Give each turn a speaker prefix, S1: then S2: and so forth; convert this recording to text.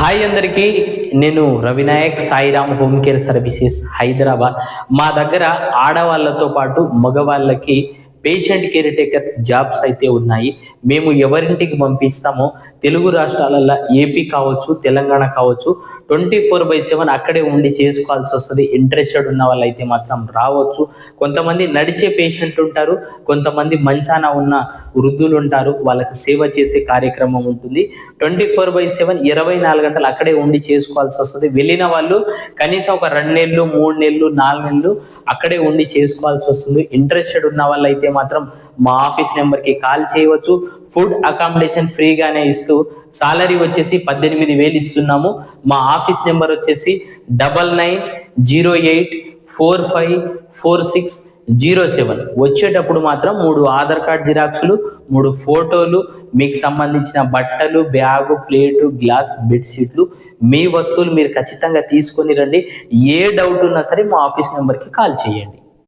S1: Hi అందరికీ, నేను Ravinayak Sairam home care services Hyderabad. మా దగ్గర ఆడవాళ్ళతో పాటు మగవాళ్ళకి పేషెంట్ కేర్ టేకర్ జాబ్స్ అయితే ఉన్నాయి. మేము ఎవరింటికి పంపిస్తామో తెలుగు రాష్ట్రాలలో ఏపీ కావచ్చు, తెలంగాణ కావచ్చు, 24/7 అక్కడే ఉండి చేసుకోవాల్సి వస్తుంది. ఇంట్రెస్టెడ్ ఉన్న వాళ్ళు అయితే మాత్రం రావచ్చు. కొంతమంది నడిచే పేషెంట్లు ఉంటారు, కొంతమంది మంచాన ఉన్న వృద్ధులు ఉంటారు. వాళ్ళకి సేవ చేసే కార్యక్రమం ఉంటుంది. 24/7 24 గంటలు అక్కడే ఉండి చేసుకోవాల్సి వస్తుంది. వెళ్ళిన వాళ్ళు కనీసం ఒక 2 నెలలు, 3 నెలలు, 4 నెలలు అక్కడే ఉండి చేసుకోవాల్సి వస్తుంది. ఇంట్రెస్టెడ్ ఉన్న వాళ్ళు అయితే మాత్రం మా ఆఫీస్ నెంబర్కి కాల్ చేయవచ్చు. ఫుడ్ అకామిడేషన్ ఫ్రీగానే ఇస్తూ సాలరీ వచ్చేసి 18,000 ఇస్తున్నాము. మా ఆఫీస్ నెంబర్ వచ్చేసి 9908454607. వచ్చేటప్పుడు మాత్రం 3 ఆధార్ కార్డ్ జిరాక్సులు, 3 ఫోటోలు, మీకు సంబంధించిన బట్టలు, బ్యాగు, ప్లేటు, గ్లాస్, బెడ్షీట్లు, మీ వస్తువులు మీరు ఖచ్చితంగా తీసుకొని రండి. ఏ డౌట్ ఉన్నా సరే మా ఆఫీస్ నెంబర్కి కాల్ చేయండి.